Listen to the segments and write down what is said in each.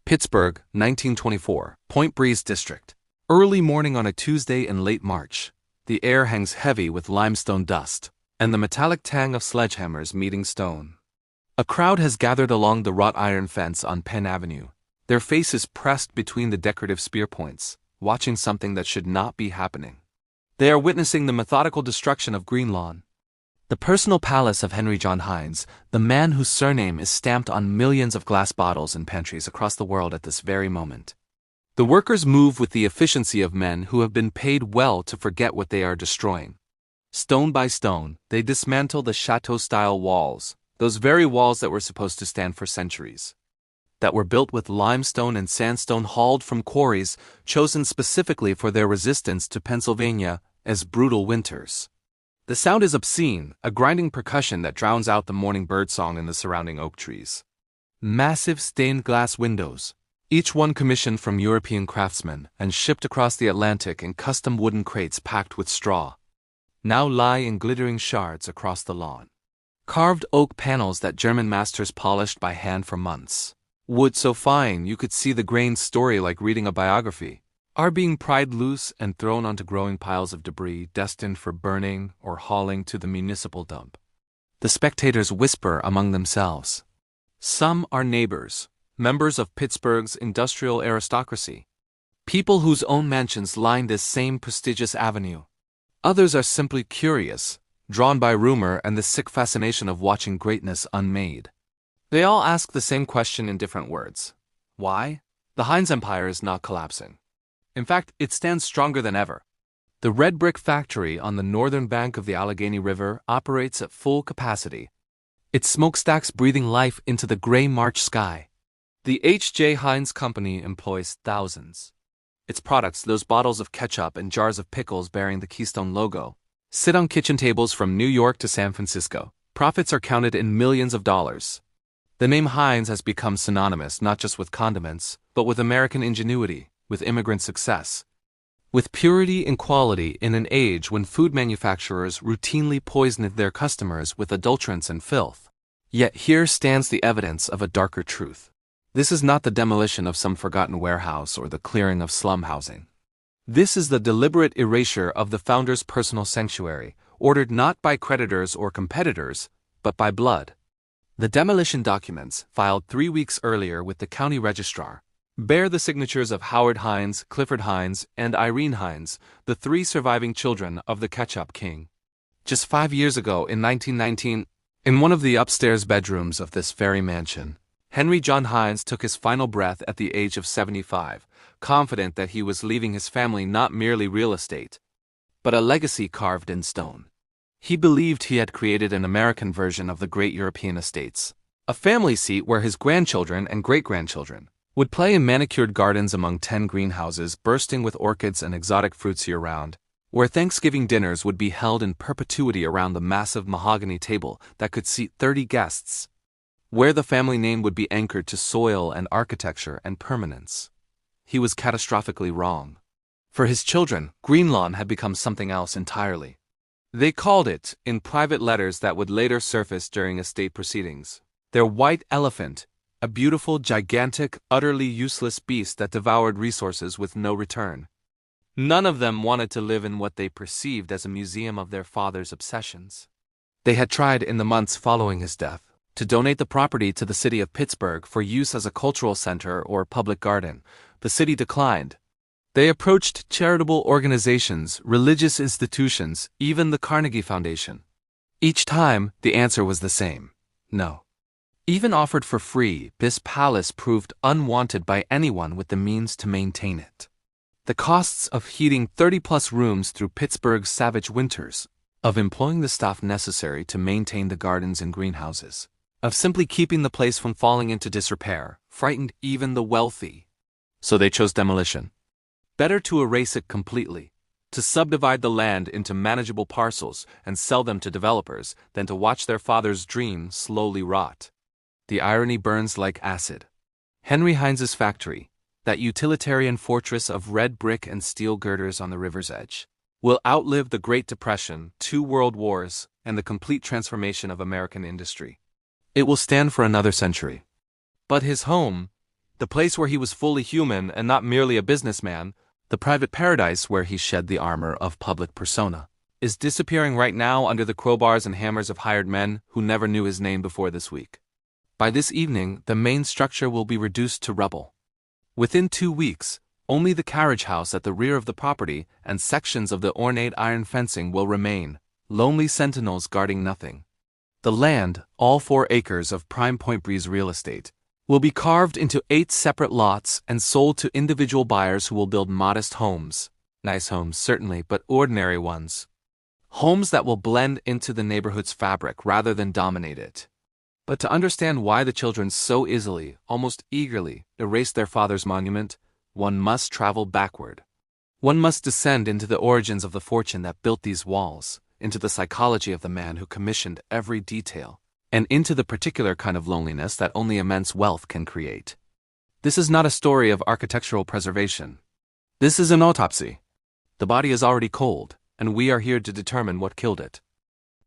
Pittsburgh, 1924, Point Breeze District. Early morning on a Tuesday in late March. The air hangs heavy with limestone dust, and the metallic tang of sledgehammers meeting stone. A crowd has gathered along the wrought iron fence on Penn Avenue, their faces pressed between the decorative spear points, watching something that should not be happening. They are witnessing the methodical destruction of Greenlawn, the personal palace of Henry John Heinz, the man whose surname is stamped on millions of glass bottles in pantries across the world at this very moment. The workers move with the efficiency of men who have been paid well to forget what they are destroying. Stone by stone, they dismantle the chateau-style walls, those very walls that were supposed to stand for centuries, that were built with limestone and sandstone hauled from quarries chosen specifically for their resistance to Pennsylvania as brutal winters. The sound is obscene, a grinding percussion that drowns out the morning birdsong in the surrounding oak trees. Massive stained glass windows, each one commissioned from European craftsmen and shipped across the Atlantic in custom wooden crates packed with straw, now lie in glittering shards across the lawn. Carved oak panels that German masters polished by hand for months, wood so fine you could see the grained story like reading a biography, are being pried loose and thrown onto growing piles of debris destined for burning or hauling to the municipal dump. The spectators whisper among themselves. Some are neighbors, members of Pittsburgh's industrial aristocracy, people whose own mansions line this same prestigious avenue. Others are simply curious, drawn by rumor and the sick fascination of watching greatness unmade. They all ask the same question in different words. Why? The Heinz Empire is not collapsing. In fact, it stands stronger than ever. The red brick factory on the northern bank of the Allegheny River operates at full capacity, its smokestacks breathing life into the gray March sky. The H.J. Heinz Company employs thousands. Its products, those bottles of ketchup and jars of pickles bearing the Keystone logo, sit on kitchen tables from New York to San Francisco. Profits are counted in millions of dollars. The name Heinz has become synonymous not just with condiments, but with American ingenuity, with immigrant success, with purity and quality in an age when food manufacturers routinely poisoned their customers with adulterants and filth. Yet here stands the evidence of a darker truth. This is not the demolition of some forgotten warehouse or the clearing of slum housing. This is the deliberate erasure of the founder's personal sanctuary, ordered not by creditors or competitors, but by blood. The demolition documents, filed 3 weeks earlier with the county registrar, bear the signatures of Howard Heinz, Clifford Heinz, and Irene Heinz, the 3 surviving children of the Ketchup King. Just 5 years ago, in 1919, in one of the upstairs bedrooms of this very mansion, Henry John Heinz took his final breath at the age of 75, confident that he was leaving his family not merely real estate, but a legacy carved in stone. He believed he had created an American version of the great European estates, a family seat where his grandchildren and great-grandchildren would play in manicured gardens among 10 greenhouses bursting with orchids and exotic fruits year-round, where Thanksgiving dinners would be held in perpetuity around the massive mahogany table that could seat 30 guests, where the family name would be anchored to soil and architecture and permanence. He was catastrophically wrong. For his children, Greenlawn had become something else entirely. They called it, in private letters that would later surface during estate proceedings, their white elephant, a beautiful, gigantic, utterly useless beast that devoured resources with no return. None of them wanted to live in what they perceived as a museum of their father's obsessions. They had tried in the months following his death to donate the property to the city of Pittsburgh for use as a cultural center or public garden. The city declined. They approached charitable organizations, religious institutions, even the Carnegie Foundation. Each time, the answer was the same: no. Even offered for free, this palace proved unwanted by anyone with the means to maintain it. The costs of heating 30-plus rooms through Pittsburgh's savage winters, of employing the staff necessary to maintain the gardens and greenhouses, of simply keeping the place from falling into disrepair, frightened even the wealthy. So they chose demolition. Better to erase it completely, to subdivide the land into manageable parcels and sell them to developers, than to watch their father's dream slowly rot. The irony burns like acid. Henry Heinz's factory, that utilitarian fortress of red brick and steel girders on the river's edge, will outlive the Great Depression, 2 world wars, and the complete transformation of American industry. It will stand for another century. But his home, The place where he was fully human and not merely a businessman, the private paradise where he shed the armor of public persona, is disappearing right now under the crowbars and hammers of hired men who never knew his name before this week. By this evening, the main structure will be reduced to rubble. Within 2 weeks, only the carriage house at the rear of the property and sections of the ornate iron fencing will remain, lonely sentinels guarding nothing. The land, all 4 acres of prime Point Breeze real estate, will be carved into 8 separate lots and sold to individual buyers who will build modest homes. Nice homes, certainly, but ordinary ones. Homes that will blend into the neighborhood's fabric rather than dominate it. But to understand why the children so easily, almost eagerly, erase their father's monument, one must travel backward. One must descend into the origins of the fortune that built these walls, into the psychology of the man who commissioned every detail, and into the particular kind of loneliness that only immense wealth can create. This is not a story of architectural preservation. This is an autopsy. The body is already cold, and we are here to determine what killed it.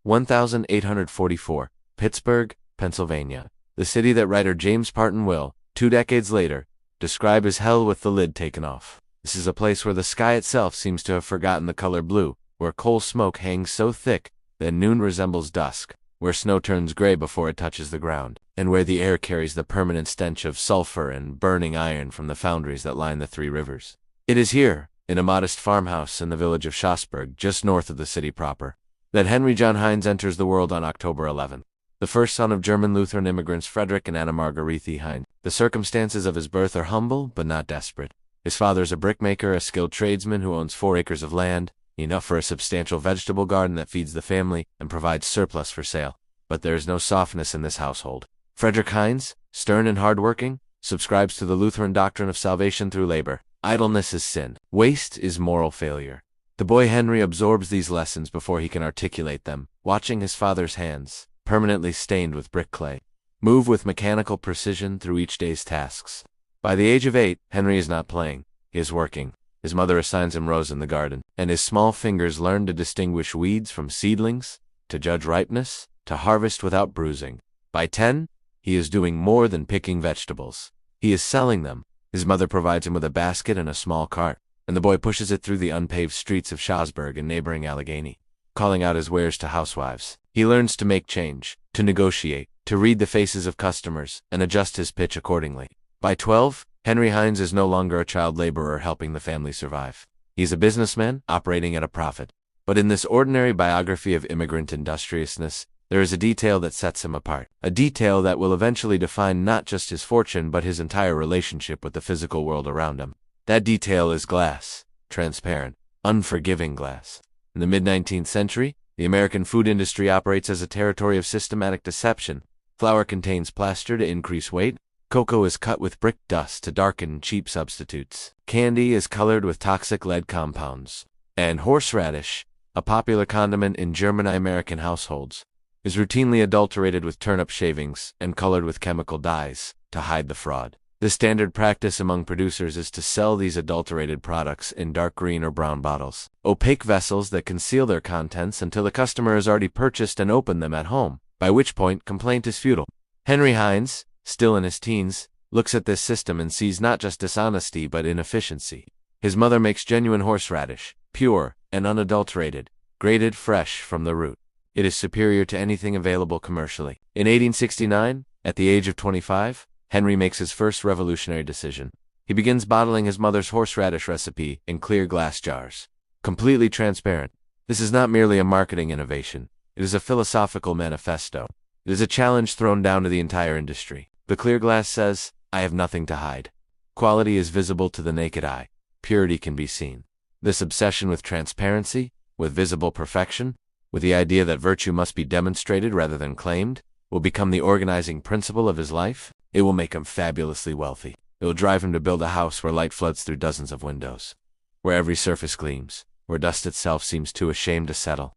1844, Pittsburgh, Pennsylvania, the city that writer James Parton will, 2 decades later, describe as hell with the lid taken off. This is a place where the sky itself seems to have forgotten the color blue, where coal smoke hangs so thick that noon resembles dusk, where snow turns gray before it touches the ground, and where the air carries the permanent stench of sulfur and burning iron from the foundries that line the 3 rivers. It is here, in a modest farmhouse in the village of Schlossberg, just north of the city proper, that Henry John Heinz enters the world on October 11th. The first son of German Lutheran immigrants Frederick and Anna Margarethe Heinz. The circumstances of his birth are humble but not desperate. His father is a brickmaker, a skilled tradesman who owns 4 acres of land, enough for a substantial vegetable garden that feeds the family and provides surplus for sale. But there is no softness in this household. Frederick Heinz, stern and hardworking, subscribes to the Lutheran doctrine of salvation through labor. Idleness is sin. Waste is moral failure. The boy Henry absorbs these lessons before he can articulate them, watching his father's hands, permanently stained with brick clay, move with mechanical precision through each day's tasks. By the age of 8, Henry is not playing, he is working. His mother assigns him rows in the garden, and his small fingers learn to distinguish weeds from seedlings, to judge ripeness, to harvest without bruising. By 10, he is doing more than picking vegetables. He is selling them. His mother provides him with a basket and a small cart, and the boy pushes it through the unpaved streets of Schlossberg and neighboring Allegheny, calling out his wares to housewives. He learns to make change, to negotiate, to read the faces of customers, and adjust his pitch accordingly. By 12, Henry Heinz is no longer a child laborer helping the family survive. He is a businessman operating at a profit. But in this ordinary biography of immigrant industriousness, there is a detail that sets him apart. A detail that will eventually define not just his fortune but his entire relationship with the physical world around him. That detail is glass. Transparent, unforgiving glass. In the mid-19th century, the American food industry operates as a territory of systematic deception. Flour contains plaster to increase weight. Cocoa is cut with brick dust to darken cheap substitutes. Candy is colored with toxic lead compounds. And horseradish, a popular condiment in German-American households, is routinely adulterated with turnip shavings and colored with chemical dyes to hide the fraud. The standard practice among producers is to sell these adulterated products in dark green or brown bottles, opaque vessels that conceal their contents until the customer has already purchased and opened them at home, by which point complaint is futile. Henry Heinz, still in his teens, looks at this system and sees not just dishonesty but inefficiency. His mother makes genuine horseradish, pure and unadulterated, grated fresh from the root. It is superior to anything available commercially. In 1869, at the age of 25, Henry makes his first revolutionary decision. He begins bottling his mother's horseradish recipe in clear glass jars, completely transparent. This is not merely a marketing innovation. It is a philosophical manifesto. It is a challenge thrown down to the entire industry. The clear glass says, I have nothing to hide. Quality is visible to the naked eye. Purity can be seen. This obsession with transparency, with visible perfection, with the idea that virtue must be demonstrated rather than claimed, will become the organizing principle of his life. It will make him fabulously wealthy. It will drive him to build a house where light floods through dozens of windows, where every surface gleams, where dust itself seems too ashamed to settle.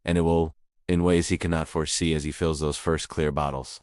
And it will, in ways he cannot foresee as he fills those first clear bottles,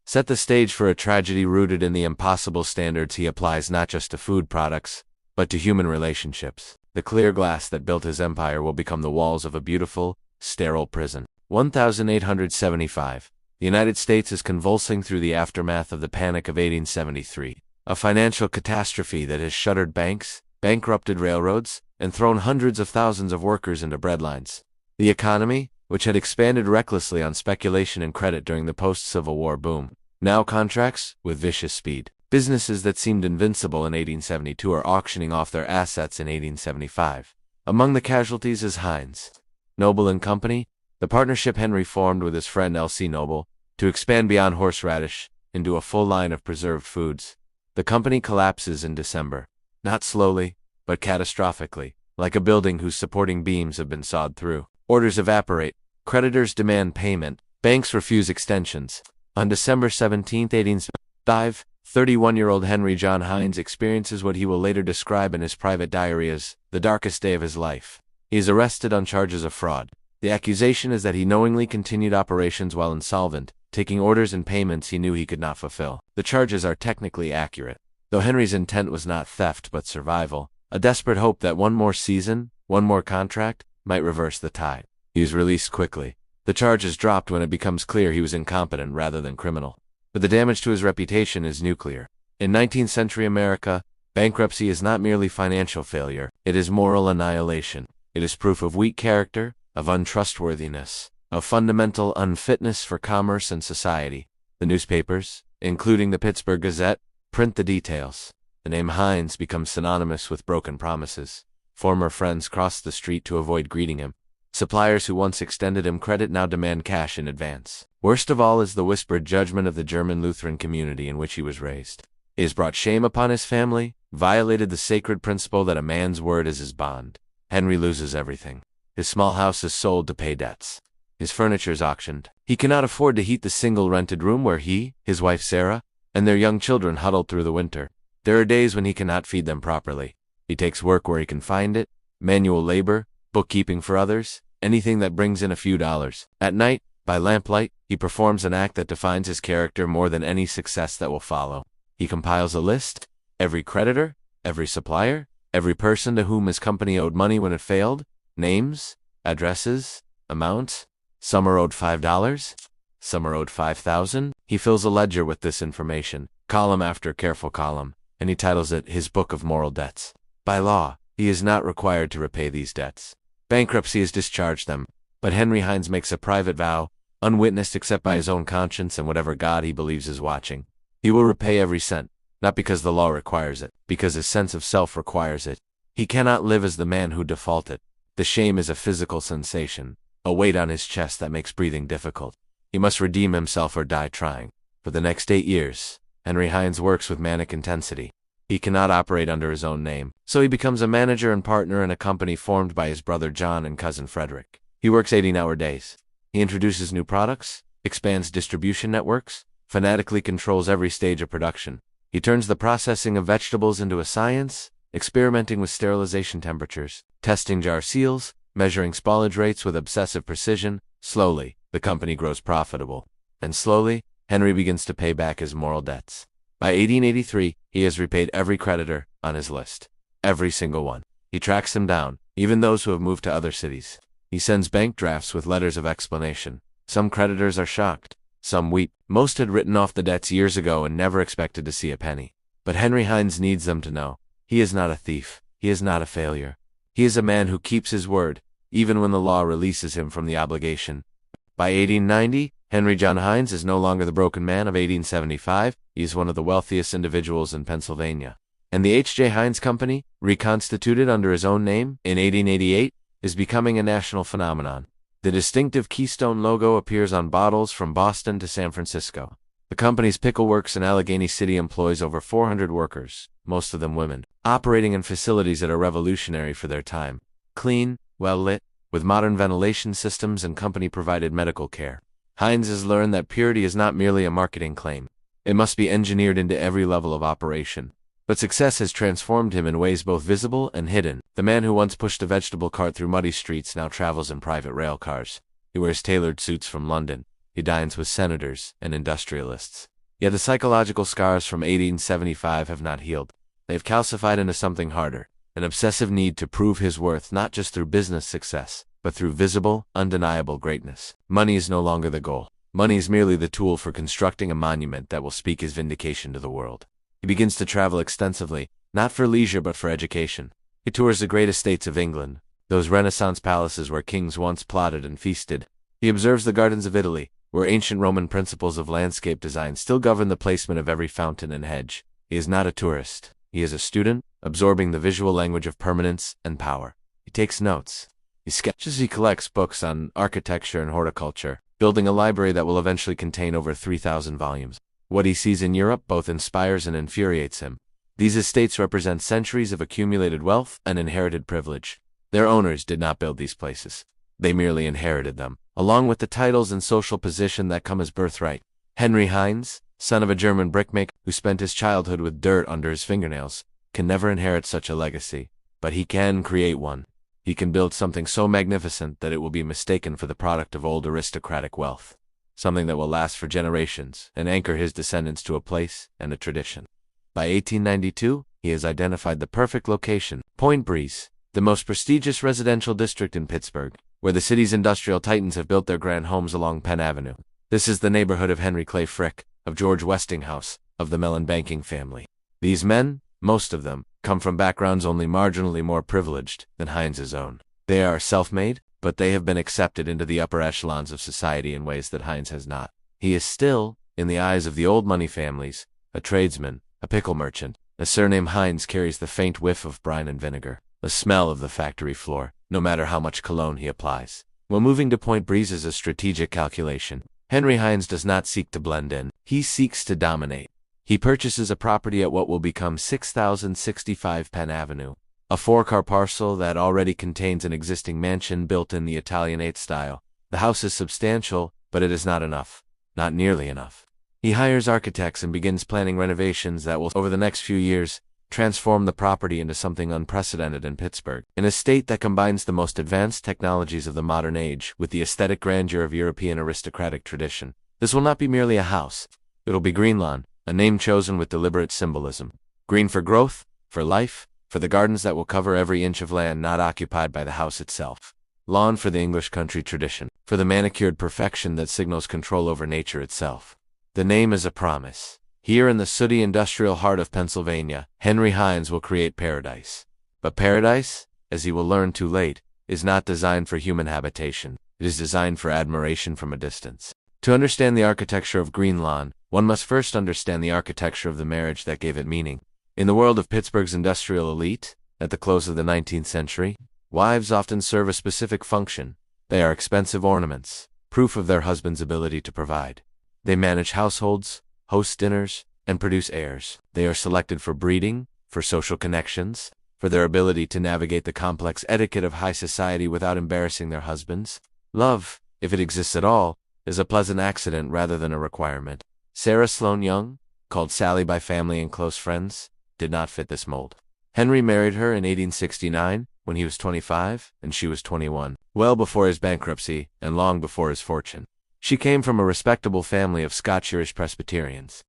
set the stage for a tragedy rooted in the impossible standards he applies not just to food products, but to human relationships. The clear glass that built his empire will become the walls of a beautiful, sterile prison. 1875. The United States is convulsing through the aftermath of the Panic of 1873. A financial catastrophe that has shuttered banks, bankrupted railroads, and thrown hundreds of thousands of workers into breadlines. The economy, which had expanded recklessly on speculation and credit during the post-Civil War boom, now contracts with vicious speed. Businesses that seemed invincible in 1872 are auctioning off their assets in 1875. Among the casualties is Heinz. Noble and Company, the partnership Henry formed with his friend L.C. Noble, to expand beyond horseradish into a full line of preserved foods. The company collapses in December. Not slowly, but catastrophically, like a building whose supporting beams have been sawed through. Orders evaporate, creditors demand payment, banks refuse extensions. On December 17, 1875, 31-year-old Henry John Heinz experiences what he will later describe in his private diary as the darkest day of his life. He is arrested on charges of fraud. The accusation is that he knowingly continued operations while insolvent, taking orders and payments he knew he could not fulfill. The charges are technically accurate. Though Henry's intent was not theft but survival, a desperate hope that one more season, one more contract, might reverse the tide. He is released quickly. The charge is dropped when it becomes clear he was incompetent rather than criminal. But the damage to his reputation is nuclear. In 19th century America, bankruptcy is not merely financial failure, it is moral annihilation. It is proof of weak character, of untrustworthiness, of fundamental unfitness for commerce and society. The newspapers, including the Pittsburgh Gazette, print the details. The name Heinz becomes synonymous with broken promises. Former friends cross the street to avoid greeting him. Suppliers who once extended him credit now demand cash in advance. Worst of all is the whispered judgment of the German Lutheran community in which he was raised. It has brought shame upon his family, violated the sacred principle that a man's word is his bond. Henry loses everything. His small house is sold to pay debts. His furniture is auctioned. He cannot afford to heat the single rented room where he, his wife Sarah, and their young children huddled through the winter. There are days when he cannot feed them properly. He takes work where he can find it, manual labor, bookkeeping for others, anything that brings in a few dollars. At night, by lamplight, he performs an act that defines his character more than any success that will follow. He compiles a list, every creditor, every supplier, every person to whom his company owed money when it failed, names, addresses, amounts. Some are owed $5, some are owed $5,000. He fills a ledger with this information, column after careful column, and he titles it his Book of Moral Debts. By law, he is not required to repay these debts. Bankruptcy has discharged them, but Henry Heinz makes a private vow, unwitnessed except by his own conscience and whatever God he believes is watching. He will repay every cent, not because the law requires it, because his sense of self requires it. He cannot live as the man who defaulted. The shame is a physical sensation, a weight on his chest that makes breathing difficult. He must redeem himself or die trying. For the next 8 years, Henry Heinz works with manic intensity. He cannot operate under his own name, so he becomes a manager and partner in a company formed by his brother John and cousin Frederick. He works 18-hour days. He introduces new products, expands distribution networks, fanatically controls every stage of production. He turns the processing of vegetables into a science, experimenting with sterilization temperatures, testing jar seals, measuring spoilage rates with obsessive precision. Slowly, the company grows profitable. And slowly, Henry begins to pay back his moral debts. By 1883, he has repaid every creditor on his list. Every single one. He tracks them down, even those who have moved to other cities. He sends bank drafts with letters of explanation. Some creditors are shocked. Some weep. Most had written off the debts years ago and never expected to see a penny. But Henry Heinz needs them to know. He is not a thief. He is not a failure. He is a man who keeps his word, even when the law releases him from the obligation. By 1890, Henry John Heinz is no longer the broken man of 1875. He is one of the wealthiest individuals in Pennsylvania. And the H.J. Heinz Company, reconstituted under his own name in 1888, is becoming a national phenomenon. The distinctive Keystone logo appears on bottles from Boston to San Francisco. The company's pickle works in Allegheny City employs over 400 workers, most of them women, operating in facilities that are revolutionary for their time. Clean, well-lit, with modern ventilation systems and company-provided medical care. Heinz has learned that purity is not merely a marketing claim. It must be engineered into every level of operation. But success has transformed him in ways both visible and hidden. The man who once pushed a vegetable cart through muddy streets now travels in private rail cars. He wears tailored suits from London. He dines with senators and industrialists. Yet the psychological scars from 1875 have not healed. They have calcified into something harder, an obsessive need to prove his worth not just through business success, but through visible, undeniable greatness. Money is no longer the goal. Money is merely the tool for constructing a monument that will speak his vindication to the world. He begins to travel extensively, not for leisure but for education. He tours the great estates of England, those Renaissance palaces where kings once plotted and feasted. He observes the gardens of Italy, where ancient Roman principles of landscape design still govern the placement of every fountain and hedge. He is not a tourist. He is a student, absorbing the visual language of permanence and power. He takes notes. He sketches. He collects books on architecture and horticulture, building a library that will eventually contain over 3,000 volumes. What he sees in Europe both inspires and infuriates him. These estates represent centuries of accumulated wealth and inherited privilege. Their owners did not build these places. They merely inherited them, along with the titles and social position that come as birthright. Henry Heinz, son of a German brickmaker who spent his childhood with dirt under his fingernails, can never inherit such a legacy, but he can create one. He can build something so magnificent that it will be mistaken for the product of old aristocratic wealth, something that will last for generations and anchor his descendants to a place and a tradition. By 1892, he has identified the perfect location, Point Breeze, the most prestigious residential district in Pittsburgh, where the city's industrial titans have built their grand homes along Penn Avenue. This is the neighborhood of Henry Clay Frick, of George Westinghouse, of the Mellon banking family. These men, most of them, come from backgrounds only marginally more privileged than Heinz's own. They are self-made, but they have been accepted into the upper echelons of society in ways that Heinz has not. He is still, in the eyes of the old money families, a tradesman, a pickle merchant. The surname Heinz carries the faint whiff of brine and vinegar, the smell of the factory floor, no matter how much cologne he applies. When moving to Point Breeze is a strategic calculation. Henry Heinz does not seek to blend in. He seeks to dominate. He purchases a property at what will become 6065 Penn Avenue, a 4-car parcel that already contains an existing mansion built in the Italianate style. The house is substantial, but it is not enough. Not nearly enough. He hires architects and begins planning renovations that will, over the next few years, transform the property into something unprecedented in Pittsburgh, an estate that combines the most advanced technologies of the modern age with the aesthetic grandeur of European aristocratic tradition. This will not be merely a house. It'll be Greenlawn, a name chosen with deliberate symbolism. Green for growth, for life, for the gardens that will cover every inch of land not occupied by the house itself. Lawn for the English country tradition, for the manicured perfection that signals control over nature itself. The name is a promise. Here in the sooty industrial heart of Pennsylvania, Henry Heinz will create paradise. But paradise, as he will learn too late, is not designed for human habitation. It is designed for admiration from a distance. To understand the architecture of Greenlawn, one must first understand the architecture of the marriage that gave it meaning. In the world of Pittsburgh's industrial elite, at the close of the 19th century, wives often serve a specific function. They are expensive ornaments, proof of their husband's ability to provide. They manage households, host dinners, and produce heirs. They are selected for breeding, for social connections, for their ability to navigate the complex etiquette of high society without embarrassing their husbands. Love, if it exists at all, is a pleasant accident rather than a requirement. Sarah Sloane Young, called Sally by family and close friends, did not fit this mold. Henry married her in 1869, when he was 25 and she was 21, well before his bankruptcy and long before his fortune. She came from a respectable family of Scotch-Irish Presbyterians,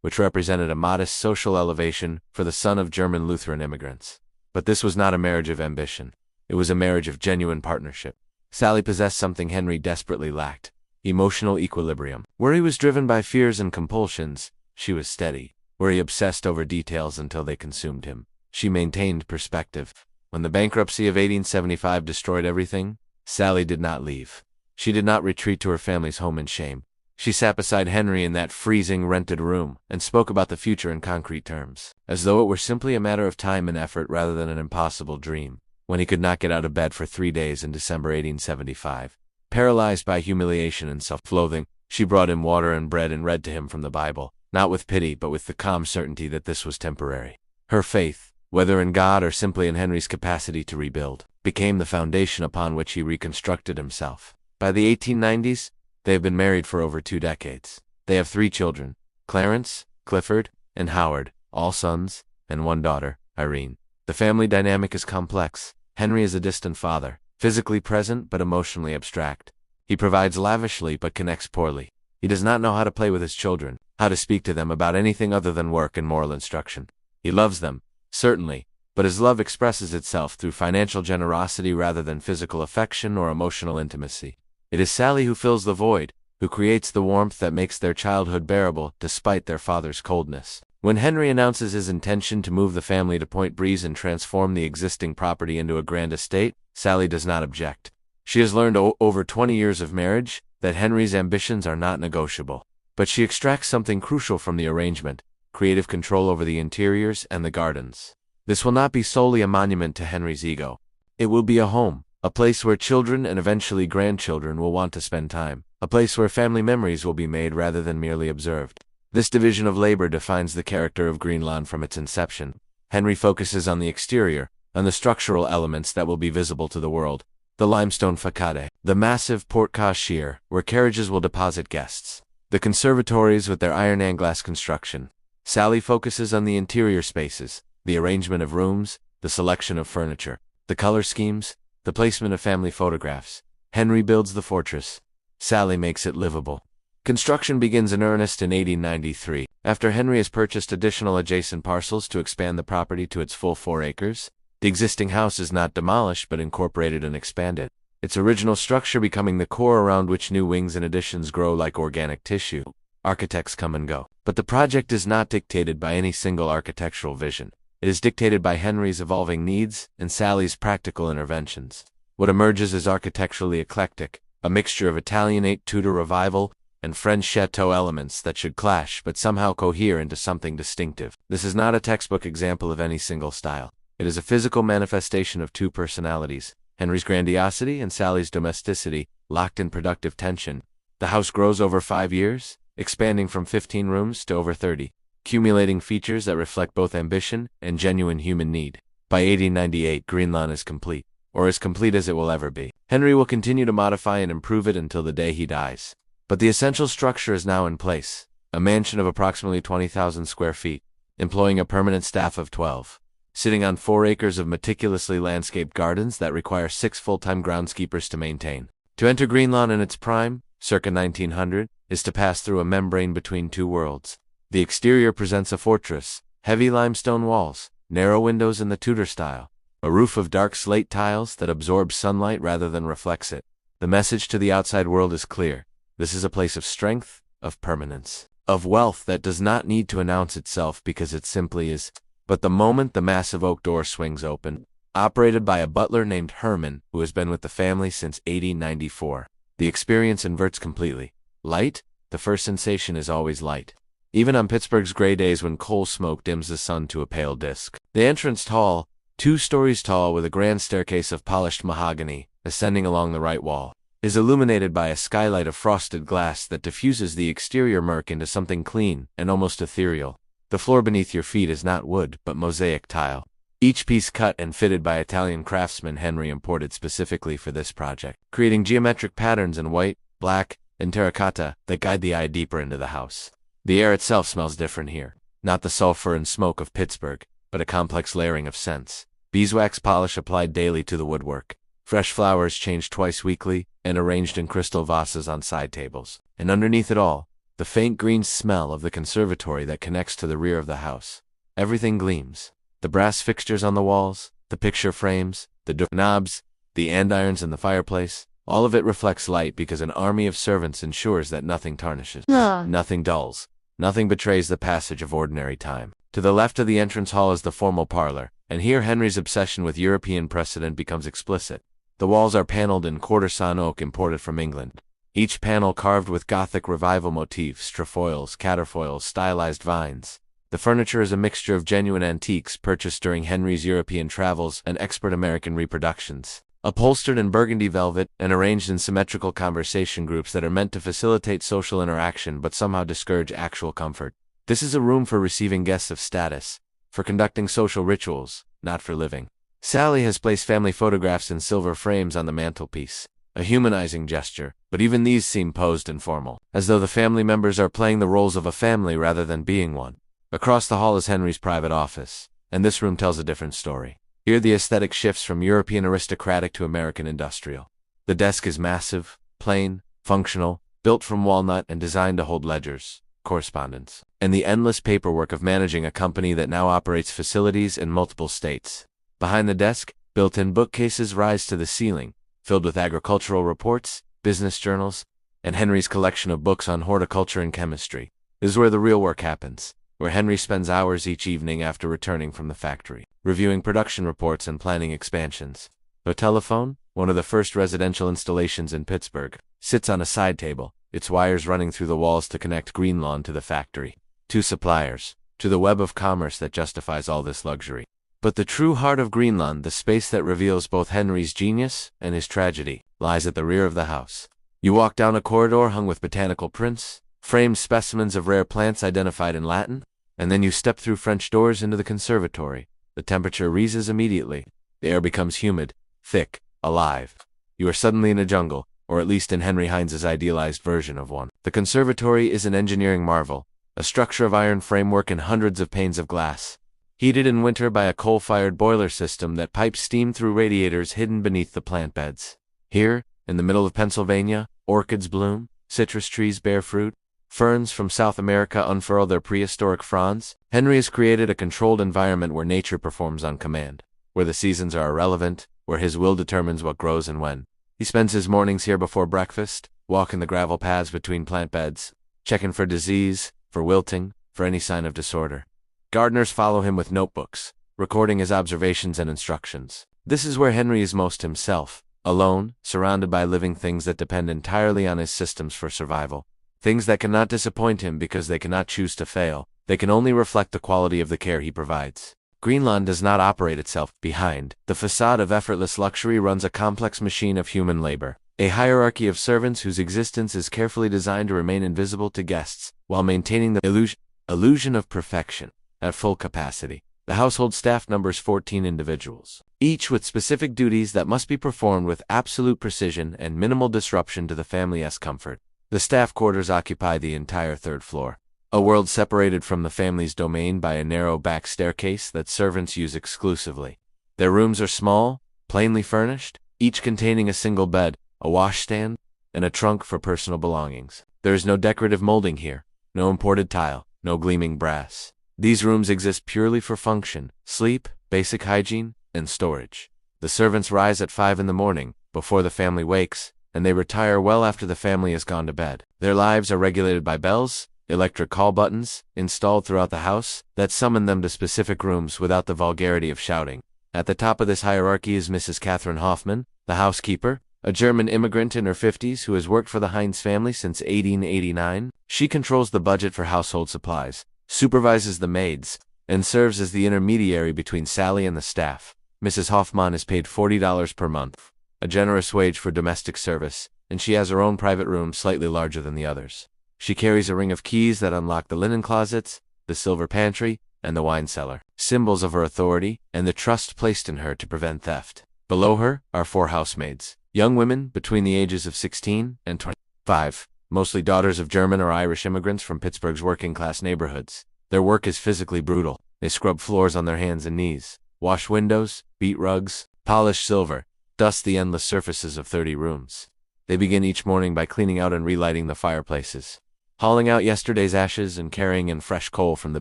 which represented a modest social elevation for the son of German Lutheran immigrants. But this was not a marriage of ambition. It was a marriage of genuine partnership. Sally possessed something Henry desperately lacked: emotional equilibrium. Where he was driven by fears and compulsions, she was steady. Where he obsessed over details until they consumed him, she maintained perspective. When the bankruptcy of 1875 destroyed everything, Sally did not leave. She did not retreat to her family's home in shame. She sat beside Henry in that freezing rented room and spoke about the future in concrete terms, as though it were simply a matter of time and effort rather than an impossible dream. When he could not get out of bed for 3 days in December 1875, paralyzed by humiliation and self-loathing, she brought him water and bread and read to him from the Bible, not with pity but with the calm certainty that this was temporary. Her faith, whether in God or simply in Henry's capacity to rebuild, became the foundation upon which he reconstructed himself. By the 1890s, they have been married for over 2 decades. They have 3 children: Clarence, Clifford, and Howard, all sons, and 1 daughter, Irene. The family dynamic is complex. Henry is a distant father, physically present but emotionally abstract. He provides lavishly but connects poorly. He does not know how to play with his children, how to speak to them about anything other than work and moral instruction. He loves them, certainly, but his love expresses itself through financial generosity rather than physical affection or emotional intimacy. It is Sally who fills the void, who creates the warmth that makes their childhood bearable despite their father's coldness. When Henry announces his intention to move the family to Point Breeze and transform the existing property into a grand estate, Sally does not object. She has learned over 20 years of marriage that Henry's ambitions are not negotiable. But she extracts something crucial from the arrangement: creative control over the interiors and the gardens. This will not be solely a monument to Henry's ego. It will be a home, a place where children and eventually grandchildren will want to spend time, a place where family memories will be made rather than merely observed. This division of labor defines the character of Greenlawn from its inception. Henry focuses on the exterior, on the structural elements that will be visible to the world: the limestone facade, the massive porte-cochere where carriages will deposit guests, the conservatories with their iron and glass construction. Sally focuses on the interior spaces, the arrangement of rooms, the selection of furniture, the color schemes, the placement of family photographs. Henry builds the fortress. Sally makes it livable. Construction begins in earnest in 1893, after Henry has purchased additional adjacent parcels to expand the property to its full 4 acres. The existing house is not demolished but incorporated and expanded, its original structure becoming the core around which new wings and additions grow like organic tissue. Architects come and go, but the project is not dictated by any single architectural vision. It is dictated by Henry's evolving needs and Sally's practical interventions. What emerges is architecturally eclectic, a mixture of Italianate Tudor revival and French chateau elements that should clash but somehow cohere into something distinctive. This is not a textbook example of any single style. It is a physical manifestation of 2 personalities, Henry's grandiosity and Sally's domesticity, locked in productive tension. The house grows over 5 years, expanding from 15 rooms to over 30, accumulating features that reflect both ambition and genuine human need. By 1898, Greenlawn is complete, or as complete as it will ever be. Henry will continue to modify and improve it until the day he dies. But the essential structure is now in place, a mansion of approximately 20,000 square feet, employing a permanent staff of 12. Sitting on 4 acres of meticulously landscaped gardens that require 6 full-time groundskeepers to maintain. To enter Greenlawn in its prime, circa 1900, is to pass through a membrane between 2 worlds. The exterior presents a fortress, heavy limestone walls, narrow windows in the Tudor style, a roof of dark slate tiles that absorbs sunlight rather than reflects it. The message to the outside world is clear. This is a place of strength, of permanence, of wealth that does not need to announce itself because it simply is. But the moment the massive oak door swings open, operated by a butler named Herman, who has been with the family since 1894, the experience inverts completely. Light? The first sensation is always light. Even on Pittsburgh's gray days when coal smoke dims the sun to a pale disk. The entrance tall, 2 stories tall with a grand staircase of polished mahogany, ascending along the right wall, is illuminated by a skylight of frosted glass that diffuses the exterior murk into something clean and almost ethereal. The floor beneath your feet is not wood, but mosaic tile. Each piece cut and fitted by Italian craftsmen Henry imported specifically for this project, creating geometric patterns in white, black, and terracotta that guide the eye deeper into the house. The air itself smells different here. Not the sulfur and smoke of Pittsburgh, but a complex layering of scents. Beeswax polish applied daily to the woodwork. Fresh flowers changed twice weekly and arranged in crystal vases on side tables. And underneath it all, the faint green smell of the conservatory that connects to the rear of the house. Everything gleams. The brass fixtures on the walls, the picture frames, the doorknobs, the andirons in the fireplace. All of it reflects light because an army of servants ensures that nothing tarnishes, nothing dulls, nothing betrays the passage of ordinary time. To the left of the entrance hall is the formal parlor, and here Henry's obsession with European precedent becomes explicit. The walls are paneled in quarter-sawn oak imported from England, each panel carved with Gothic revival motifs, trefoils, catterfoils, stylized vines. The furniture is a mixture of genuine antiques purchased during Henry's European travels and expert American reproductions, upholstered in burgundy velvet and arranged in symmetrical conversation groups that are meant to facilitate social interaction but somehow discourage actual comfort. This is a room for receiving guests of status, for conducting social rituals, not for living. Sally has placed family photographs in silver frames on the mantelpiece, a humanizing gesture, but even these seem posed and formal, as though the family members are playing the roles of a family rather than being one. Across the hall is Henry's private office, and this room tells a different story. Here the aesthetic shifts from European aristocratic to American industrial. The desk is massive, plain, functional, built from walnut and designed to hold ledgers, correspondence, and the endless paperwork of managing a company that now operates facilities in multiple states. Behind the desk, built-in bookcases rise to the ceiling, filled with agricultural reports, business journals, and Henry's collection of books on horticulture and chemistry. This is where the real work happens. where Henry spends hours each evening after returning from the factory, reviewing production reports and planning expansions. The telephone, one of the first residential installations in Pittsburgh, sits on a side table, its wires running through the walls to connect Greenlawn to the factory, to suppliers, to the web of commerce that justifies all this luxury. But the true heart of Greenlawn, the space that reveals both Henry's genius and his tragedy, lies at the rear of the house. You walk down a corridor hung with botanical prints, framed specimens of rare plants identified in Latin, and then you step through French doors into the conservatory. The temperature rises immediately. The air becomes humid, thick, alive. You are suddenly in a jungle, or at least in Henry Heinz's idealized version of one. The conservatory is an engineering marvel, a structure of iron framework and hundreds of panes of glass, heated in winter by a coal-fired boiler system that pipes steam through radiators hidden beneath the plant beds. Here, in the middle of Pennsylvania, orchids bloom, citrus trees bear fruit, ferns from South America unfurl their prehistoric fronds. Henry has created a controlled environment where nature performs on command, where the seasons are irrelevant, where his will determines what grows and when. He spends his mornings here before breakfast, walking the gravel paths between plant beds, checking for disease, for wilting, for any sign of disorder. Gardeners follow him with notebooks, recording his observations and instructions. This is where Henry is most himself, alone, surrounded by living things that depend entirely on his systems for survival. Things that cannot disappoint him because they cannot choose to fail. They can only reflect the quality of the care he provides. Greenlawn does not operate itself. Behind the facade of effortless luxury runs a complex machine of human labor, a hierarchy of servants whose existence is carefully designed to remain invisible to guests, while maintaining the illusion of perfection. At full capacity, the household staff numbers 14 individuals, each with specific duties that must be performed with absolute precision and minimal disruption to the family's comfort. The staff quarters occupy the entire third floor, a world separated from the family's domain by a narrow back staircase that servants use exclusively. Their rooms are small, plainly furnished, each containing a single bed, a washstand, and a trunk for personal belongings. There is no decorative molding here, no imported tile, no gleaming brass. These rooms exist purely for function, sleep, basic hygiene, and storage. The servants rise at 5 in the morning, before the family wakes, and they retire well after the family has gone to bed. Their lives are regulated by bells, electric call buttons, installed throughout the house, that summon them to specific rooms without the vulgarity of shouting. At the top of this hierarchy is Mrs. Catherine Hoffman, the housekeeper, a German immigrant in her 50s who has worked for the Heinz family since 1889. She controls the budget for household supplies, supervises the maids, and serves as the intermediary between Sally and the staff. Mrs. Hoffman is paid $40 per month, a generous wage for domestic service, and she has her own private room slightly larger than the others. She carries a ring of keys that unlock the linen closets, the silver pantry, and the wine cellar, symbols of her authority and the trust placed in her to prevent theft. Below her are 4 housemaids, young women between the ages of 16 and 25, mostly daughters of German or Irish immigrants from Pittsburgh's working-class neighborhoods. Their work is physically brutal. They scrub floors on their hands and knees, wash windows, beat rugs, polish silver, dust the endless surfaces of 30 rooms. They begin each morning by cleaning out and relighting the fireplaces, hauling out yesterday's ashes and carrying in fresh coal from the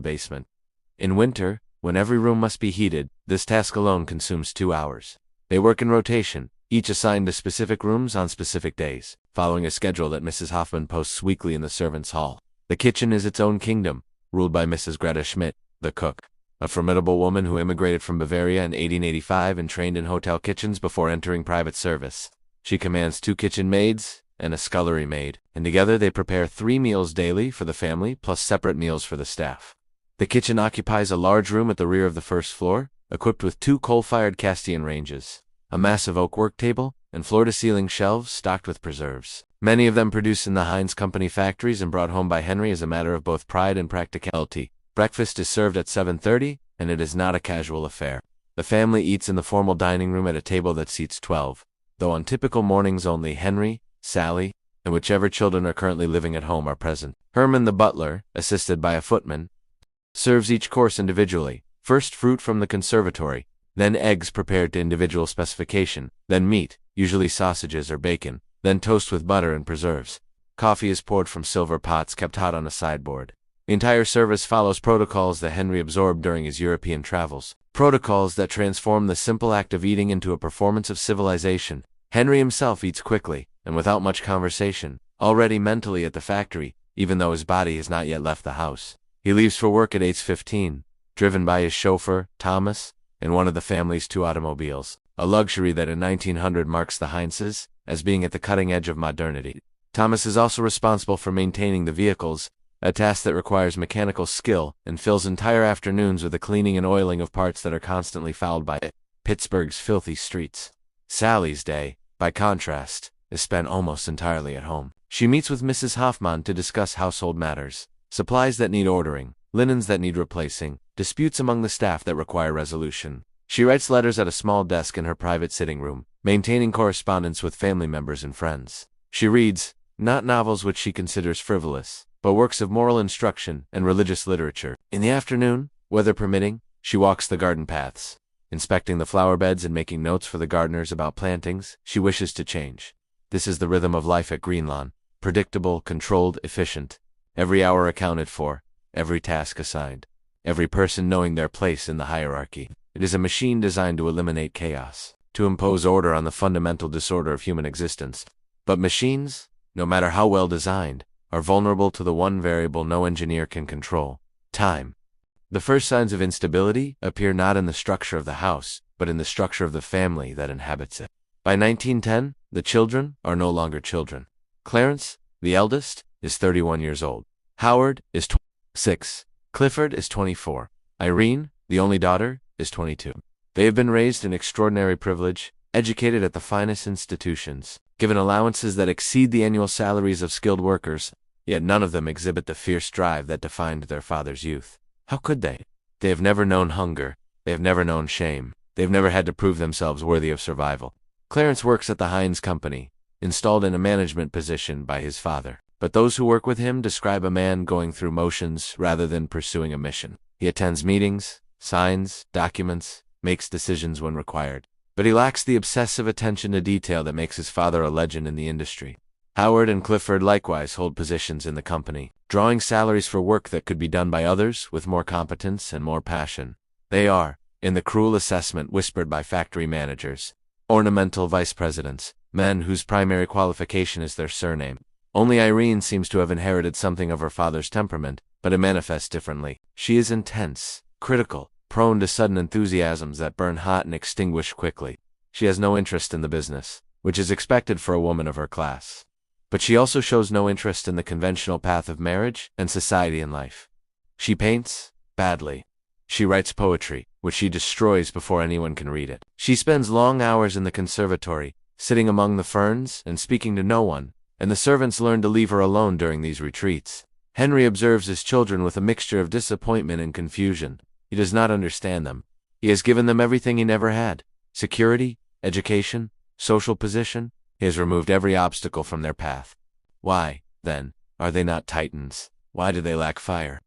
basement. In winter, when every room must be heated, this task alone consumes 2 hours. They work in rotation, each assigned to specific rooms on specific days, following a schedule that Mrs. Hoffman posts weekly in the servants' hall. The kitchen is its own kingdom, ruled by Mrs. Greta Schmidt, the cook, a formidable woman who immigrated from Bavaria in 1885 and trained in hotel kitchens before entering private service. She commands 2 kitchen maids and a scullery maid, and together they prepare 3 meals daily for the family plus separate meals for the staff. The kitchen occupies a large room at the rear of the first floor, equipped with 2 coal-fired Castian ranges, a massive oak work table, and floor-to-ceiling shelves stocked with preserves. Many of them produced in the Heinz Company factories and brought home by Henry as a matter of both pride and practicality. Breakfast is served at 7:30, and it is not a casual affair. The family eats in the formal dining room at a table that seats 12, though on typical mornings only Henry, Sally, and whichever children are currently living at home are present. Herman the butler, assisted by a footman, serves each course individually, first fruit from the conservatory, then eggs prepared to individual specification, then meat, usually sausages or bacon, then toast with butter and preserves. Coffee is poured from silver pots kept hot on a sideboard. The entire service follows protocols that Henry absorbed during his European travels, protocols that transform the simple act of eating into a performance of civilization. Henry himself eats quickly, and without much conversation, already mentally at the factory, even though his body has not yet left the house. He leaves for work at age 15, driven by his chauffeur, Thomas, in one of the family's 2 automobiles, a luxury that in 1900 marks the Heinzes as being at the cutting edge of modernity. Thomas is also responsible for maintaining the vehicles, a task that requires mechanical skill and fills entire afternoons with the cleaning and oiling of parts that are constantly fouled by Pittsburgh's filthy streets. Sally's day, by contrast, is spent almost entirely at home. She meets with Mrs. Hoffman to discuss household matters, supplies that need ordering, linens that need replacing, disputes among the staff that require resolution. She writes letters at a small desk in her private sitting room, maintaining correspondence with family members and friends. She reads, not novels which she considers frivolous, but works of moral instruction and religious literature. In the afternoon, weather permitting, she walks the garden paths, inspecting the flower beds and making notes for the gardeners about plantings she wishes to change. This is the rhythm of life at Greenlawn, predictable, controlled, efficient, every hour accounted for, every task assigned, every person knowing their place in the hierarchy. It is a machine designed to eliminate chaos, to impose order on the fundamental disorder of human existence. But machines, no matter how well designed, are vulnerable to the one variable no engineer can control: time. The first signs of instability appear not in the structure of the house, but in the structure of the family that inhabits it. By 1910, the children are no longer children. Clarence, the eldest, is 31 years old. Howard is 26. Clifford is 24. Irene, the only daughter, is 22. They have been raised in extraordinary privilege, educated at the finest institutions, given allowances that exceed the annual salaries of skilled workers, yet none of them exhibit the fierce drive that defined their father's youth. How could they? They have never known hunger. They have never known shame. They have never had to prove themselves worthy of survival. Clarence works at the Heinz Company, installed in a management position by his father. But those who work with him describe a man going through motions rather than pursuing a mission. He attends meetings, signs, documents, makes decisions when required. But he lacks the obsessive attention to detail that makes his father a legend in the industry. Howard and Clifford likewise hold positions in the company, drawing salaries for work that could be done by others with more competence and more passion. They are, in the cruel assessment whispered by factory managers, ornamental vice presidents, men whose primary qualification is their surname. Only Irene seems to have inherited something of her father's temperament, but it manifests differently. She is intense, critical, prone to sudden enthusiasms that burn hot and extinguish quickly. She has no interest in the business, which is expected for a woman of her class. But she also shows no interest in the conventional path of marriage and society in life. She paints badly. She writes poetry, which she destroys before anyone can read it. She spends long hours in the conservatory, sitting among the ferns and speaking to no one, and the servants learn to leave her alone during these retreats. Henry observes his children with a mixture of disappointment and confusion. He does not understand them. He has given them everything he never had: security, education, social position. He has removed every obstacle from their path. Why, then, are they not Titans? Why do they lack fire?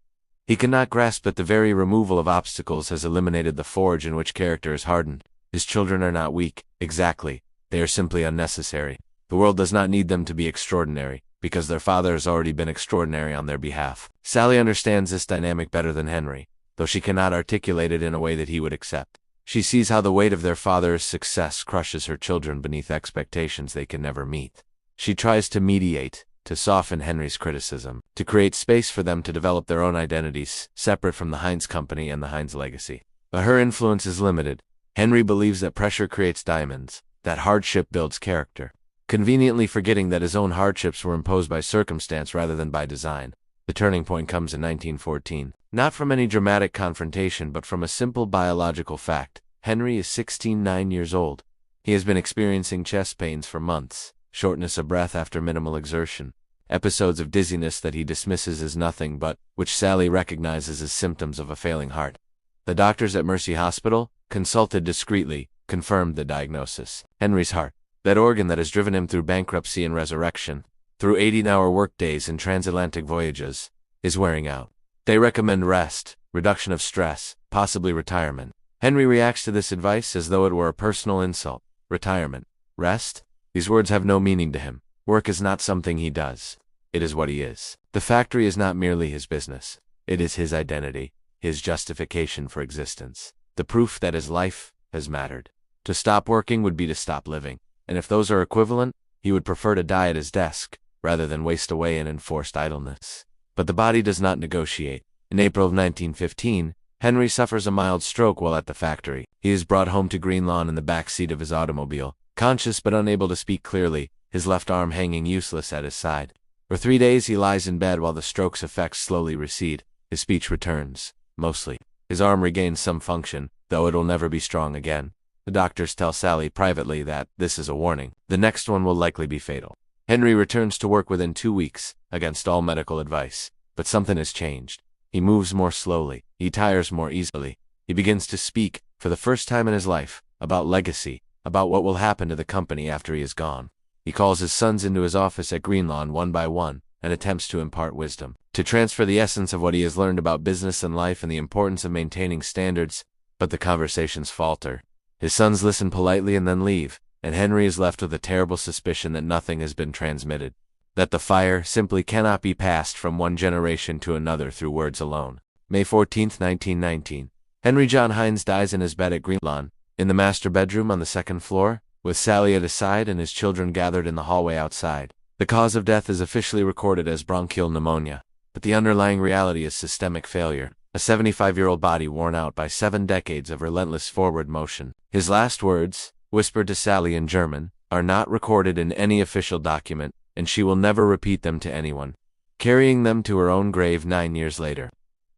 He cannot grasp that the very removal of obstacles has eliminated the forge in which character is hardened. His children are not weak, exactly. They are simply unnecessary. The world does not need them to be extraordinary, because their father has already been extraordinary on their behalf. Sally understands this dynamic better than Henry, though she cannot articulate it in a way that he would accept. She sees how the weight of their father's success crushes her children beneath expectations they can never meet. She tries to mediate, to soften Henry's criticism, to create space for them to develop their own identities, separate from the Heinz Company and the Heinz legacy. But her influence is limited. Henry believes that pressure creates diamonds, that hardship builds character, conveniently forgetting that his own hardships were imposed by circumstance rather than by design. The turning point comes in 1914. Not from any dramatic confrontation, but from a simple biological fact. Henry is 9 years old. He has been experiencing chest pains for months, shortness of breath after minimal exertion, episodes of dizziness that he dismisses as nothing but which Sally recognizes as symptoms of a failing heart. The doctors at Mercy Hospital, consulted discreetly, confirmed the diagnosis. Henry's heart, that organ that has driven him through bankruptcy and resurrection, through 18-hour workdays and transatlantic voyages, is wearing out. They recommend rest, reduction of stress, possibly retirement. Henry reacts to this advice as though it were a personal insult. Retirement. Rest? These words have no meaning to him. Work is not something he does. It is what he is. The factory is not merely his business. It is his identity, his justification for existence, the proof that his life has mattered. To stop working would be to stop living, and if those are equivalent, he would prefer to die at his desk, rather than waste away in enforced idleness. But the body does not negotiate. In April of 1915, Henry suffers a mild stroke while at the factory. He is brought home to Greenlawn in the back seat of his automobile, conscious but unable to speak clearly, his left arm hanging useless at his side. For 3 days he lies in bed while the stroke's effects slowly recede. His speech returns, mostly. His arm regains some function, though it'll never be strong again. The doctors tell Sally privately that this is a warning. The next one will likely be fatal. Henry returns to work within 2 weeks, against all medical advice. But something has changed. He moves more slowly. He tires more easily. He begins to speak, for the first time in his life, about legacy, about what will happen to the company after he is gone. He calls his sons into his office at Greenlawn one by one, and attempts to impart wisdom, to transfer the essence of what he has learned about business and life and the importance of maintaining standards, but the conversations falter. His sons listen politely and then leave, and Henry is left with a terrible suspicion that nothing has been transmitted, that the fire simply cannot be passed from one generation to another through words alone. May 14, 1919. Henry John Heinz dies in his bed at Greenlawn, in the master bedroom on the second floor, with Sally at his side and his children gathered in the hallway outside. The cause of death is officially recorded as bronchial pneumonia, but the underlying reality is systemic failure, a 75-year-old body worn out by 7 decades of relentless forward motion. His last words, whispered to Sally in German, are not recorded in any official document, and she will never repeat them to anyone, carrying them to her own grave 9 years later.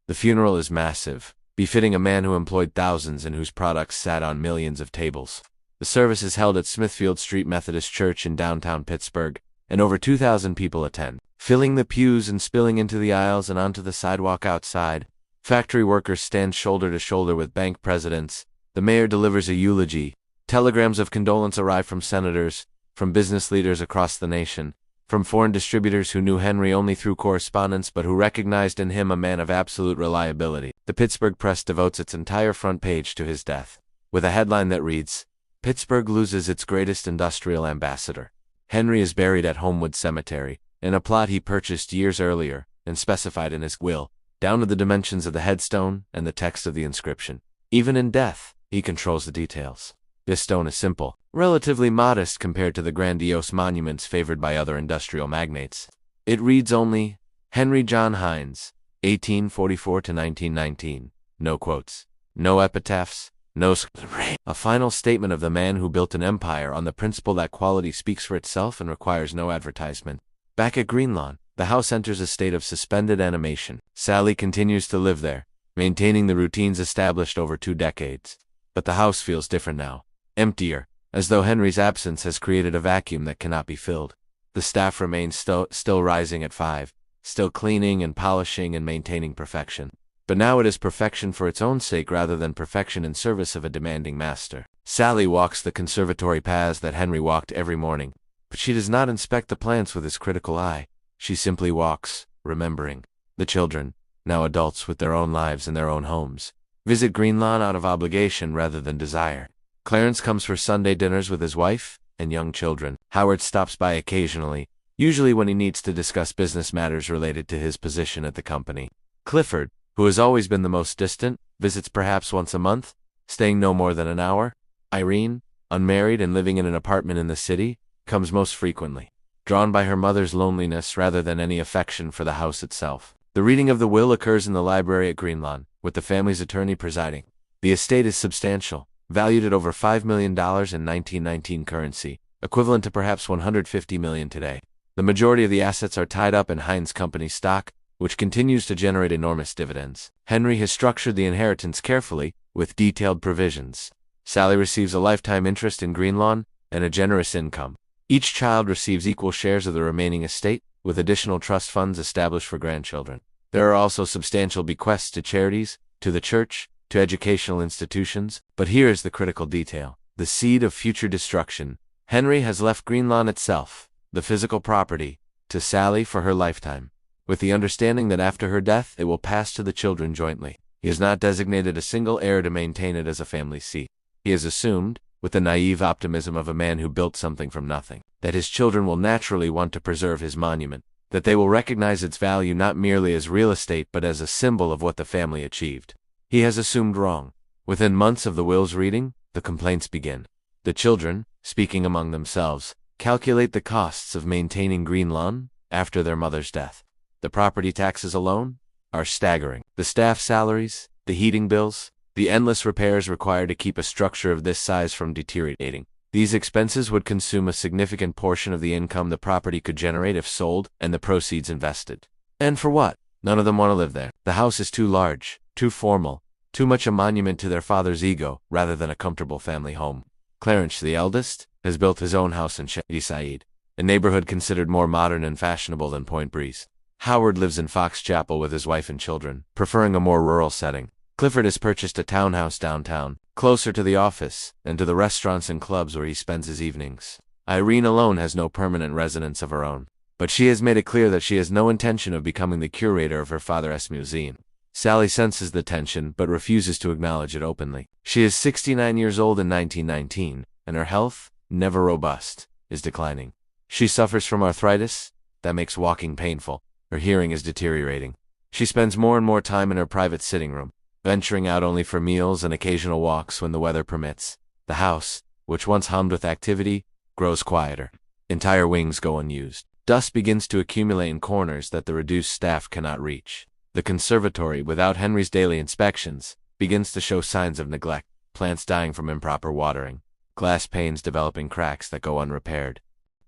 The funeral is massive, befitting a man who employed thousands and whose products sat on millions of tables. The service is held at Smithfield Street Methodist Church in downtown Pittsburgh, and over 2,000 people attend, filling the pews and spilling into the aisles and onto the sidewalk outside. Factory workers stand shoulder to shoulder with bank presidents. The mayor delivers a eulogy. Telegrams of condolence arrive from senators, from business leaders across the nation, from foreign distributors who knew Henry only through correspondence but who recognized in him a man of absolute reliability. The Pittsburgh Press devotes its entire front page to his death, with a headline that reads, "Pittsburgh loses its greatest industrial ambassador. Henry is buried at Homewood Cemetery, in a plot he purchased years earlier and specified in his will, down to the dimensions of the headstone and the text of the inscription. Even in death, he controls the details." This stone is simple, relatively modest compared to the grandiose monuments favored by other industrial magnates. It reads only, Henry John Heinz, 1844 to 1919. No quotes, no epitaphs, no a final statement of the man who built an empire on the principle that quality speaks for itself and requires no advertisement. Back at Greenlawn, the house enters a state of suspended animation. Sally continues to live there, maintaining the routines established over 2 decades. But the house feels different now. Emptier, as though Henry's absence has created a vacuum that cannot be filled. The staff remains still rising at 5, still cleaning and polishing and maintaining perfection. But now it is perfection for its own sake rather than perfection in service of a demanding master. Sally walks the conservatory paths that Henry walked every morning, but she does not inspect the plants with his critical eye. She simply walks, remembering. The children, now adults with their own lives and their own homes, visit Greenlawn out of obligation rather than desire. Clarence comes for Sunday dinners with his wife and young children. Howard stops by occasionally, usually when he needs to discuss business matters related to his position at the company. Clifford, who has always been the most distant, visits perhaps once a month, staying no more than an hour. Irene, unmarried and living in an apartment in the city, comes most frequently, drawn by her mother's loneliness rather than any affection for the house itself. The reading of the will occurs in the library at Greenlawn, with the family's attorney presiding. The estate is substantial, valued at over $5 million in 1919 currency, equivalent to perhaps $150 million today. The majority of the assets are tied up in Heinz Company stock, which continues to generate enormous dividends. Henry has structured the inheritance carefully, with detailed provisions. Sally receives a lifetime interest in Greenlawn and a generous income. Each child receives equal shares of the remaining estate, with additional trust funds established for grandchildren. There are also substantial bequests to charities, to the church, to educational institutions, but here is the critical detail. The seed of future destruction. Henry has left Greenlawn itself, the physical property, to Sally for her lifetime, with the understanding that after her death it will pass to the children jointly. He has not designated a single heir to maintain it as a family seat. He has assumed, with the naive optimism of a man who built something from nothing, that his children will naturally want to preserve his monument, that they will recognize its value not merely as real estate but as a symbol of what the family achieved. He has assumed wrong. Within months of the will's reading, the complaints begin. The children, speaking among themselves, calculate the costs of maintaining Greenlawn after their mother's death. The property taxes alone, are staggering. The staff salaries, the heating bills, the endless repairs required to keep a structure of this size from deteriorating. These expenses would consume a significant portion of the income the property could generate if sold and the proceeds invested. And for what? None of them want to live there. The house is too large, too formal, too much a monument to their father's ego rather than a comfortable family home. Clarence, the eldest, has built his own house in Shadyside, a neighborhood considered more modern and fashionable than Point Breeze. Howard lives in Fox Chapel with his wife and children, preferring a more rural setting. Clifford has purchased a townhouse downtown, closer to the office and to the restaurants and clubs where he spends his evenings. Irene alone has no permanent residence of her own, but she has made it clear that she has no intention of becoming the curator of her father's museum. Sally senses the tension but refuses to acknowledge it openly. She is 69 years old in 1919, and her health, never robust, is declining. She suffers from arthritis that makes walking painful. Her hearing is deteriorating. She spends more and more time in her private sitting room, venturing out only for meals and occasional walks when the weather permits. The house, which once hummed with activity, grows quieter. Entire wings go unused. Dust begins to accumulate in corners that the reduced staff cannot reach. The conservatory, without Henry's daily inspections, begins to show signs of neglect, plants dying from improper watering, glass panes developing cracks that go unrepaired.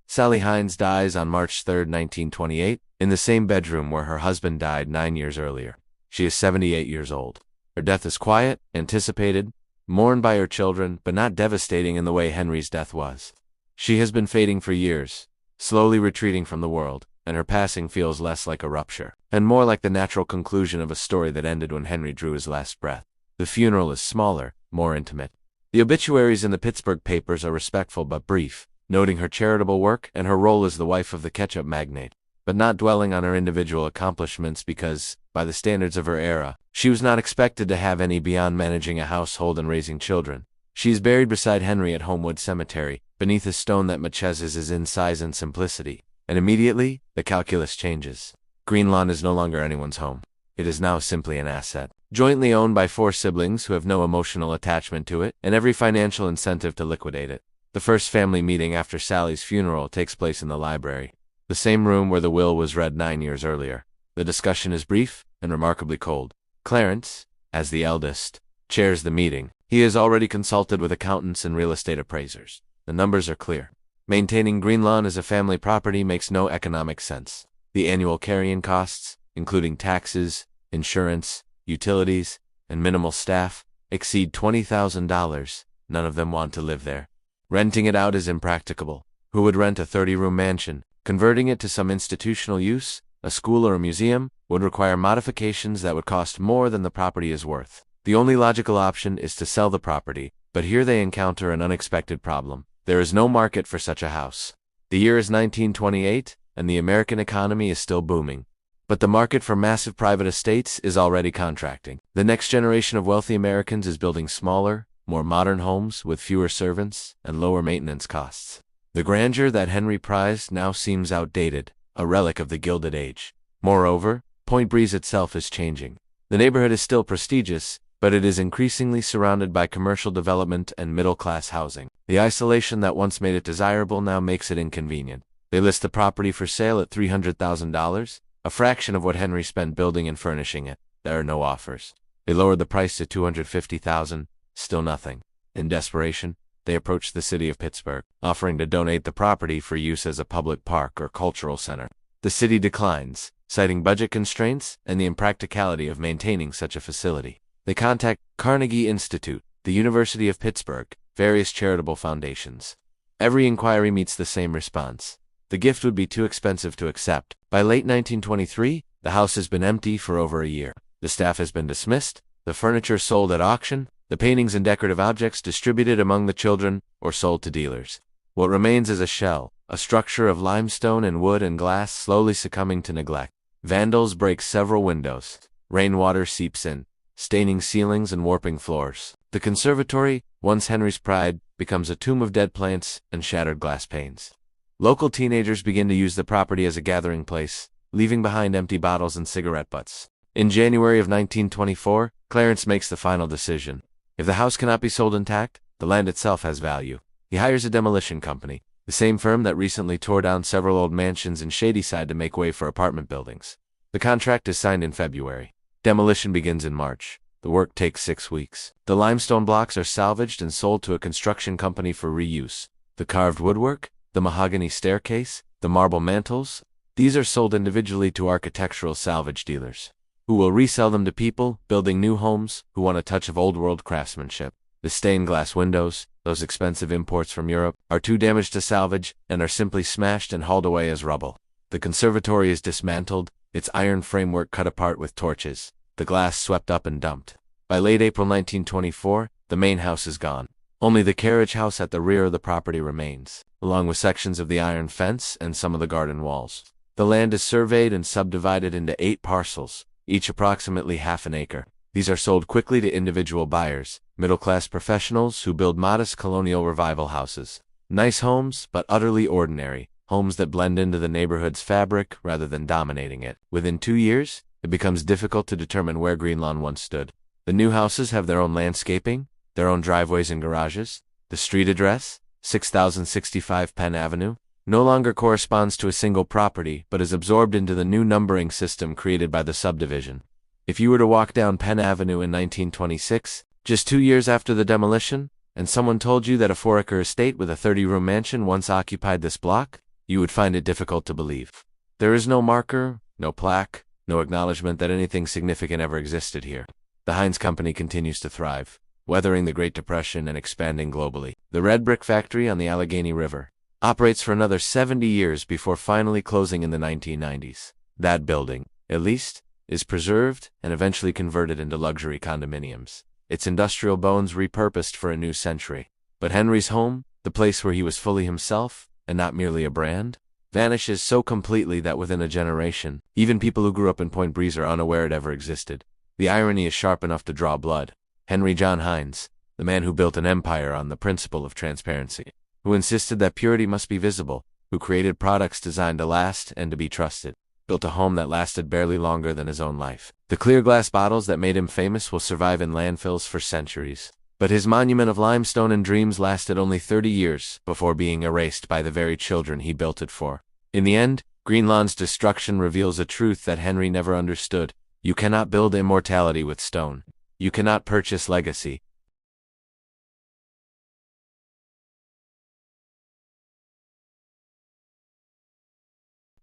Sally Heinz dies on March 3, 1928, in the same bedroom where her husband died 9 years earlier. She is 78 years old. Her death is quiet, anticipated, mourned by her children, but not devastating in the way Henry's death was. She has been fading for years, slowly retreating from the world, and her passing feels less like a rupture, and more like the natural conclusion of a story that ended when Henry drew his last breath. The funeral is smaller, more intimate. The obituaries in the Pittsburgh papers are respectful but brief, noting her charitable work and her role as the wife of the Ketchup magnate, but not dwelling on her individual accomplishments because, by the standards of her era, she was not expected to have any beyond managing a household and raising children. She is buried beside Henry at Homewood Cemetery, beneath a stone that matches his in size and simplicity. And immediately, the calculus changes. Greenlawn is no longer anyone's home. It is now simply an asset, jointly owned by 4 siblings who have no emotional attachment to it and every financial incentive to liquidate it. The first family meeting after Sally's funeral takes place in the library, the same room where the will was read 9 years earlier. The discussion is brief and remarkably cold. Clarence, as the eldest, chairs the meeting. He has already consulted with accountants and real estate appraisers. The numbers are clear. Maintaining Greenlawn as a family property makes no economic sense. The annual carrying costs, including taxes, insurance, utilities, and minimal staff, exceed $20,000. None of them want to live there. Renting it out is impracticable. Who would rent a 30-room mansion? Converting it to some institutional use, a school or a museum, would require modifications that would cost more than the property is worth. The only logical option is to sell the property, but here they encounter an unexpected problem. There is no market for such a house. The year is 1928, and the American economy is still booming. But the market for massive private estates is already contracting. The next generation of wealthy Americans is building smaller, more modern homes with fewer servants and lower maintenance costs. The grandeur that Henry prized now seems outdated, a relic of the Gilded Age. Moreover, Point Breeze itself is changing. The neighborhood is still prestigious, but it is increasingly surrounded by commercial development and middle-class housing. The isolation that once made it desirable now makes it inconvenient. They list the property for sale at $300,000, a fraction of what Henry spent building and furnishing it. There are no offers. They lowered the price to $250,000, still nothing. In desperation, they approached the city of Pittsburgh, offering to donate the property for use as a public park or cultural center. The city declines, citing budget constraints and the impracticality of maintaining such a facility. They contact Carnegie Institute, the University of Pittsburgh, various charitable foundations. Every inquiry meets the same response. The gift would be too expensive to accept. By late 1923, the house has been empty for over a year. The staff has been dismissed, the furniture sold at auction, the paintings and decorative objects distributed among the children or sold to dealers. What remains is a shell, a structure of limestone and wood and glass slowly succumbing to neglect. Vandals break several windows. Rainwater seeps in, staining ceilings and warping floors. The conservatory, once Henry's pride, becomes a tomb of dead plants and shattered glass panes. Local teenagers begin to use the property as a gathering place, leaving behind empty bottles and cigarette butts. In January of 1924, Clarence makes the final decision. If the house cannot be sold intact, the land itself has value. He hires a demolition company, the same firm that recently tore down several old mansions in Shadyside to make way for apartment buildings. The contract is signed in February. Demolition begins in March. The work takes 6 weeks. The limestone blocks are salvaged and sold to a construction company for reuse. The carved woodwork, the mahogany staircase, the marble mantels, these are sold individually to architectural salvage dealers, who will resell them to people building new homes who want a touch of old-world craftsmanship. The stained glass windows, those expensive imports from Europe, are too damaged to salvage and are simply smashed and hauled away as rubble. The conservatory is dismantled, its iron framework cut apart with torches, the glass swept up and dumped. By late April 1924, the main house is gone. Only the carriage house at the rear of the property remains, along with sections of the iron fence and some of the garden walls. The land is surveyed and subdivided into 8 parcels, each approximately half an acre. These are sold quickly to individual buyers, middle-class professionals who build modest colonial revival houses. Nice homes, but utterly ordinary, homes that blend into the neighborhood's fabric rather than dominating it. Within 2 years, it becomes difficult to determine where Greenlawn once stood. The new houses have their own landscaping, their own driveways and garages. The street address, 6065 Penn Avenue, no longer corresponds to a single property but is absorbed into the new numbering system created by the subdivision. If you were to walk down Penn Avenue in 1926, just 2 years after the demolition, and someone told you that a 4-acre estate with a 30-room mansion once occupied this block, you would find it difficult to believe. There is no marker, no plaque, no acknowledgement that anything significant ever existed here. The Heinz Company continues to thrive, weathering the Great Depression and expanding globally. The red brick factory on the Allegheny River operates for another 70 years before finally closing in the 1990s. That building, at least, is preserved and eventually converted into luxury condominiums, its industrial bones repurposed for a new century. But Henry's home, the place where he was fully himself, and not merely a brand, vanishes so completely that within a generation, even people who grew up in Point Breeze are unaware it ever existed. The irony is sharp enough to draw blood. Henry John Heinz, the man who built an empire on the principle of transparency, who insisted that purity must be visible, who created products designed to last and to be trusted, built a home that lasted barely longer than his own life. The clear glass bottles that made him famous will survive in landfills for centuries. But his monument of limestone and dreams lasted only 30 years before being erased by the very children he built it for. In the end, Greenlawn's destruction reveals a truth that Henry never understood. You cannot build immortality with stone. You cannot purchase legacy.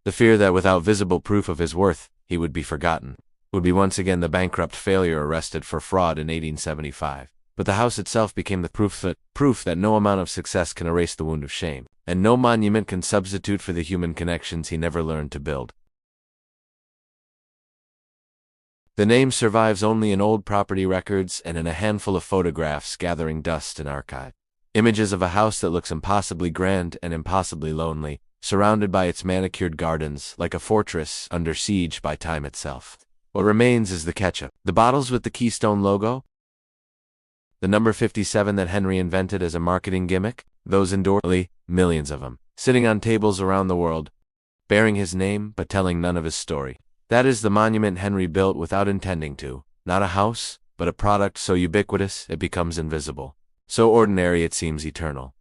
The fear that without visible proof of his worth, he would be forgotten, would be once again the bankrupt failure arrested for fraud in 1875. But the house itself became the proof that no amount of success can erase the wound of shame, and no monument can substitute for the human connections he never learned to build. The name survives only in old property records and in a handful of photographs gathering dust in archive. Images of a house that looks impossibly grand and impossibly lonely, surrounded by its manicured gardens like a fortress under siege by time itself. What remains is the ketchup. The bottles with the Keystone logo, the number 57 that Henry invented as a marketing gimmick, those endure, millions of them, sitting on tables around the world, bearing his name but telling none of his story. That is the monument Henry built without intending to, not a house, but a product so ubiquitous it becomes invisible, so ordinary it seems eternal.